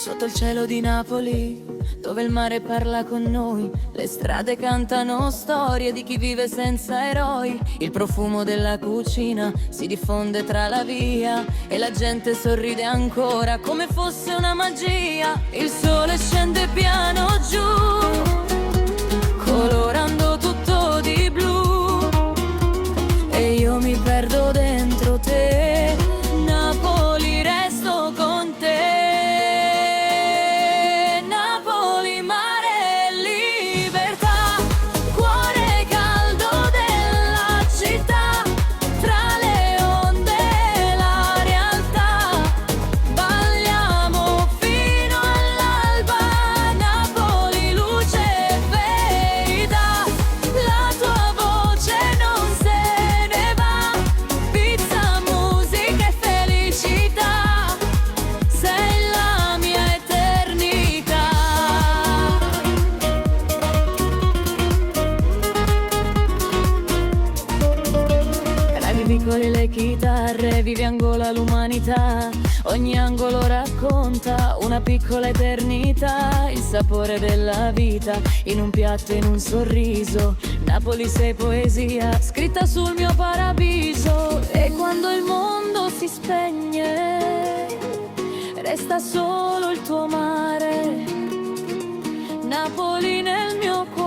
Sotto il cielo di Napoli, dove il mare parla con noi, le strade cantano storie di chi vive senza eroi. Il profumo della cucina si diffonde tra la via e la gente sorride ancora come fosse una magia. Il sole scende piano giù, colorando tutto di blu, e io mi perdo dentro te. Napoli, resto con te. Piccole le chitarre, vive Angola l'umanità. Ogni angolo racconta una piccola eternità. Il sapore della vita in un piatto, in un sorriso. Napoli sei poesia scritta sul mio paradiso. E quando il mondo si spegne, resta solo il tuo mare. Napoli nel mio cuore.